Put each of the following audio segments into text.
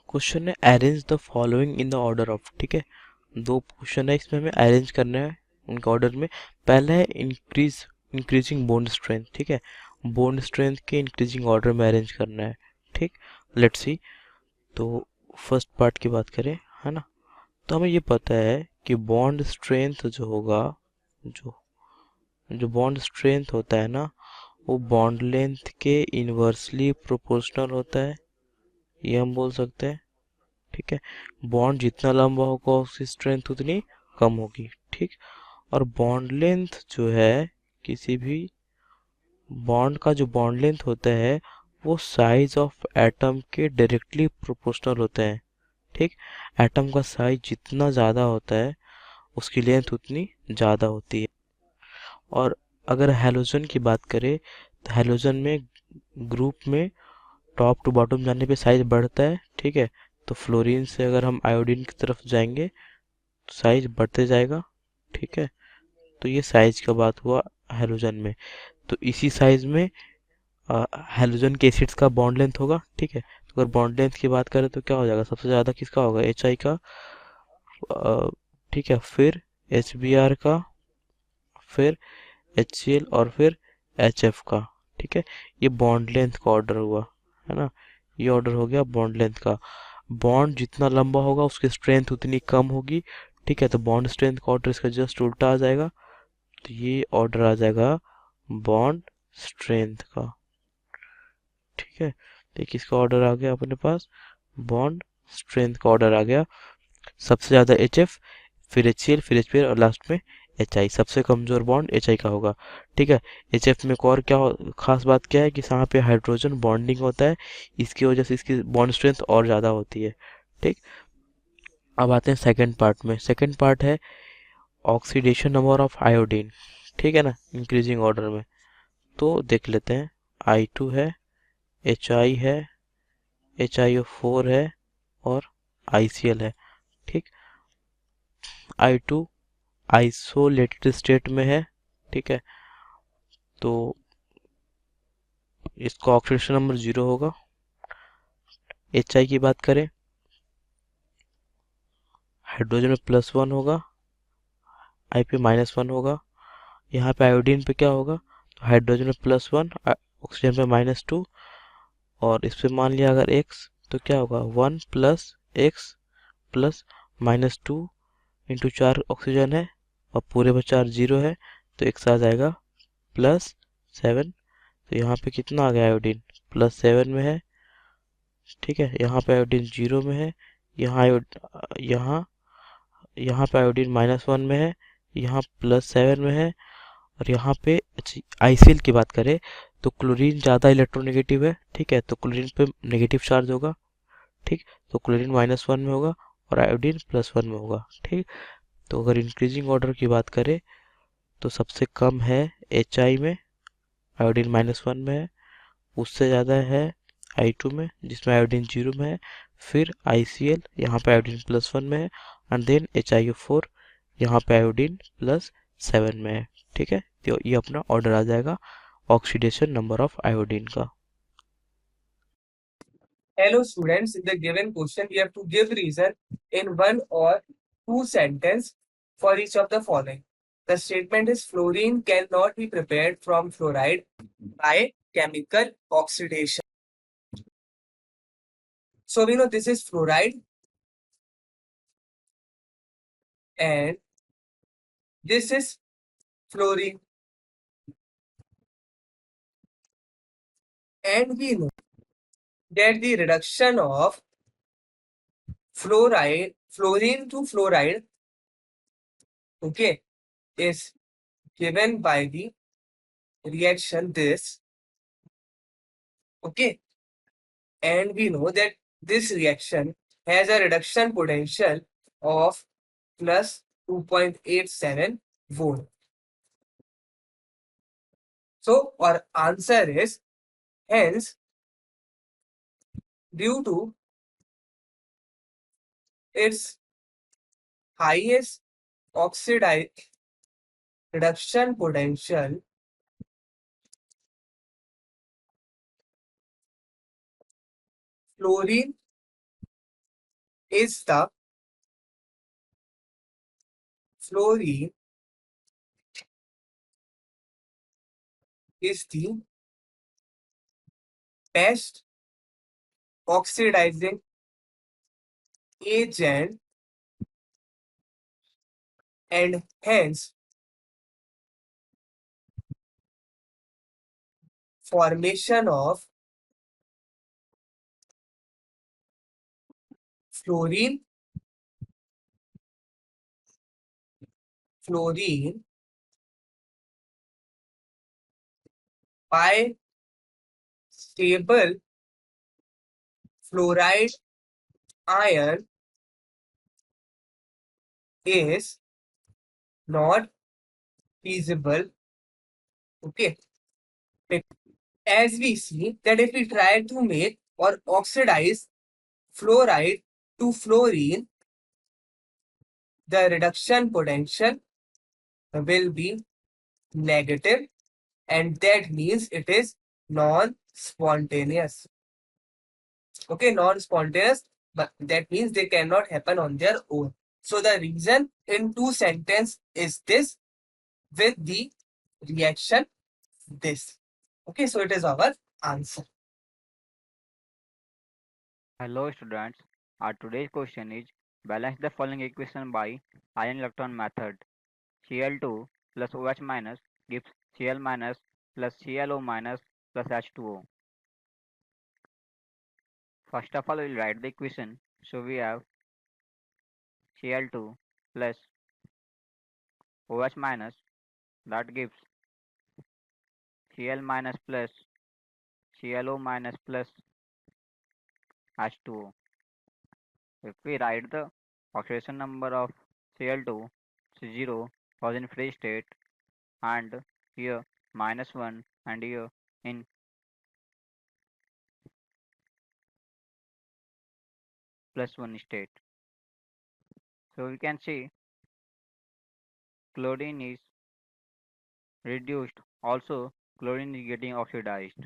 Question है arrange the following in the order of, ठीक है। दो क्वेश्चन है, इसमें हमें अरेंज करना है उनके ऑर्डर में। पहला है इंक्रीजिंग बॉन्ड स्ट्रेंथ, ठीक है। बॉन्ड स्ट्रेंथ के इंक्रीजिंग ऑर्डर में अरेंज करना है, ठीक। Let's see. तो फर्स्ट पार्ट की बात करें, है ना, तो हमें ये पता है कि बॉन्ड स्ट्रेंथ जो होगा, जो जो बॉन्ड स्ट्रेंथ होता है ना, वो बॉन्ड लेंथ के इन्वर्सली प्रोपोर्शनल होता है, ये हम बोल सकते हैं, ठीक है। बॉन्ड जितना लंबा होगा उसकी स्ट्रेंथ उतनी कम होगी, ठीक। और बॉन्ड लेंथ जो है, किसी भी बॉन्ड का जो बॉन्ड लेंथ होता है वो साइज ऑफ एटम के डायरेक्टली प्रोपोर्शनल होता है, ठीक। एटम का साइज जितना ज़्यादा होता है उसकी लेंथ उतनी ज़्यादा होती है। और अगर हैलोजन की बात करें तो हैलोजन में ग्रुप में टॉप टू बॉटम जाने पे साइज बढ़ता है, ठीक है। तो फ्लोरीन से अगर हम आयोडीन की तरफ जाएंगे तो साइज बढ़ते जाएगा, ठीक है। तो ये साइज का बात हुआ हैलोजन में। तो इसी साइज में हैलोजन के एसिड्स का बॉन्ड लेंथ होगा, ठीक है। तो अगर बॉन्ड लेंथ की बात करें तो क्या हो जाएगा, सबसे ज़्यादा किसका होगा, एच आई का, ठीक है। फिर एच बी आर का, फिर एच सी एल, और फिर एच एफ का, ठीक है। ये बॉन्ड लेंथ का ऑर्डर हुआ, है ना। ये ऑर्डर हो गया बॉन्ड लेंथ का। बॉन्ड जितना लंबा होगा उसकी स्ट्रेंथ उतनी कम होगी, ठीक है। तो बॉन्ड स्ट्रेंथ का ऑर्डर इसका जस्ट उल्टा आ जाएगा। तो ये ऑर्डर आ जाएगा बॉन्ड स्ट्रेंथ का, ठीक है। तो किसका ऑर्डर आ गया अपने पास, बॉन्ड स्ट्रेंथ का ऑर्डर आ गया। सबसे ज़्यादा एच एफ, फिर एच सी एल, फिर एच पी एल, और लास्ट में एच आई। सबसे कमज़ोर बॉन्ड एच आई का होगा, ठीक है। एच एफ में एक और क्या खास बात क्या है कि यहाँ पे हाइड्रोजन बॉन्डिंग होता है, इसकी वजह से इसकी बॉन्ड स्ट्रेंथ और ज़्यादा होती है, ठीक। अब आते हैं सेकंड पार्ट में। सेकंड पार्ट है ऑक्सीडेशन नंबर ऑफ आयोडीन, ठीक है ना, इंक्रीजिंग ऑर्डर में। तो देख लेते हैं, आई टू है, एच आई है, एच आई ओ फोर है, और आई सी एल है, ठीक। आई टू आइसोलेटेड स्टेट में है, ठीक है। तो इसका ऑक्सीडेशन नंबर 0 होगा। एच आई की बात करें, हाइड्रोजन में +1 होगा, आई पे -1 होगा। यहाँ पे आयोडीन पे क्या होगा, तो हाइड्रोजन में +1, ऑक्सीजन पे -2, और इस पे मान लिया अगर x, तो क्या होगा 1 + x प्लस -2 इंटू 4 ऑक्सीजन है, और पूरे में 4 0 है, तो x आ जाएगा +7। तो यहाँ पे कितना आ गया आयोडीन, +7 में है, ठीक है। यहाँ पे आयोडीन 0 में है, यहाँ यहाँ यहाँ पे आयोडीन -1 में है, यहाँ +7 में है, और यहाँ पे आईसीएल की बात करें तो क्लोरीन ज़्यादा इलेक्ट्रोनेगेटिव है, ठीक है। तो क्लोरीन पे नेगेटिव चार्ज होगा, ठीक। तो क्लोरीन -1 में होगा और आयोडीन +1 में होगा, ठीक। तो अगर इंक्रीजिंग ऑर्डर की बात करें तो सबसे कम है एच आई में, आयोडीन -1 में है। उससे ज़्यादा है आई टू में, जिसमें आयोडीन 0 में है। फिर आई सी एल, यहाँ पे आयोडीन +1 में है। And then H I O four, यहाँ पे आयोडीन +7 में है, ठीक है। तो ये अपना ऑर्डर आ जाएगा ऑक्सीडेशन नंबर ऑफ आयोडीन का। Hello students, in the given question, we have to give reason in one or two sentences for each of the following. The statement is fluorine cannot be prepared from fluoride by chemical oxidation. So we know this is fluoride and this is fluorine, and we know that the reduction of fluorine to fluoride, okay, is given by the reaction this, okay. And we know that this reaction has a reduction potential of plus 2.87 volt. So our answer is hence due to its highest oxide reduction potential, fluorine is the fluorine is the best oxidizing agent and hence formation of fluorine fluorine by stable fluoride ion is not feasible. Okay. As we see that if we try to make or oxidize fluoride to fluorine, the reduction potential will be negative, and that means it is non-spontaneous. Okay, non-spontaneous, but that means they cannot happen on their own. So the reason in two sentence is this with the reaction this. Okay, so it is our answer. Hello students, our today's question is balance the following equation by ion electron method. Cl2 plus OH minus gives Cl minus plus ClO minus plus H2O. First of all, we will write the equation. So we have Cl2 plus OH minus that gives Cl minus plus ClO minus plus H2O. If we write the oxidation number of Cl2, 0 was in free state and here -1 and here in +1 state. So we can see chlorine is reduced, also chlorine is getting oxidized.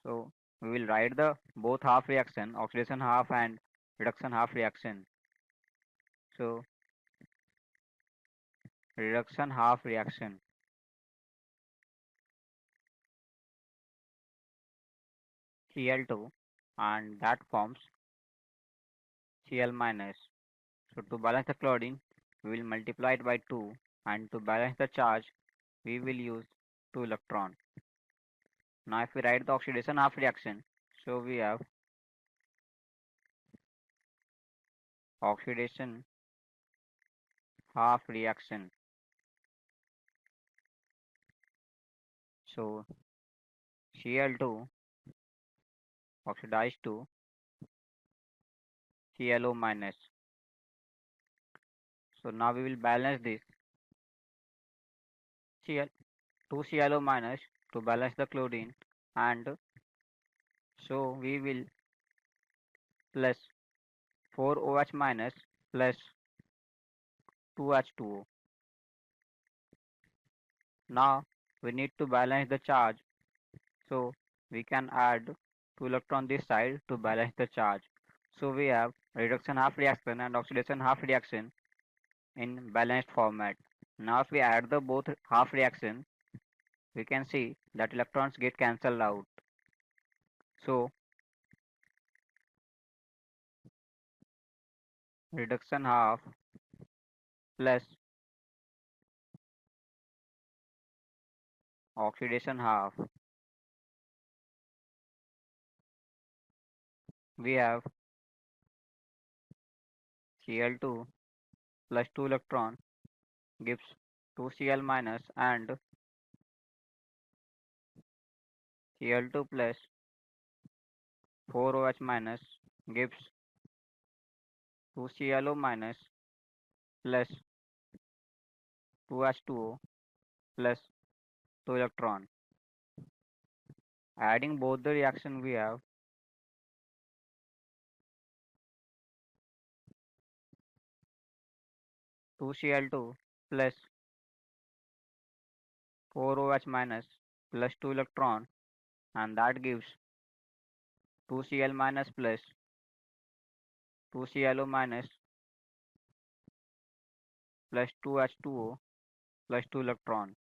So we will write the both half reaction, oxidation half and reduction half reaction. So reduction half reaction Cl2 and that forms Cl minus. So to balance the chlorine, we will multiply it by 2 and to balance the charge, we will use 2 electron. Now if we write the oxidation half reaction, so we have oxidation half reaction. So Cl2 oxidized to ClO minus. So now we will balance this Cl 2 ClO minus to balance the chlorine and so we will plus 4 OH minus plus 2H2O. Now we need to balance the charge, so we can add 2 electron this side to balance the charge. So we have reduction half reaction and oxidation half reaction in balanced format. Now if we add the both half reaction, we can see that electrons get cancelled out. So reduction half plus oxidation half, we have Cl2 plus 2 electron gives 2 Cl minus and Cl2 plus 4 OH minus gives 2 ClO minus plus 2H2O plus 2 electron. Adding both the reaction, we have 2 Cl2 plus 4 OH minus plus 2 electron and that gives 2Cl minus plus 2ClO minus plus 2H2O plus 2 electron.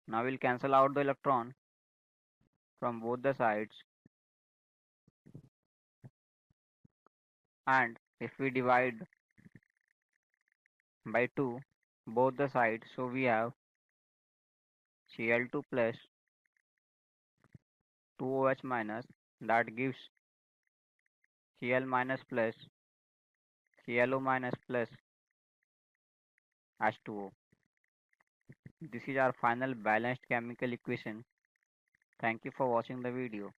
Now we'll cancel out the electron from both the sides, and if we divide by 2 both the sides, so we have Cl2 plus 2OH minus, that gives Cl minus plus ClO minus plus H2O. This is our final balanced chemical equation. Thank you for watching the video.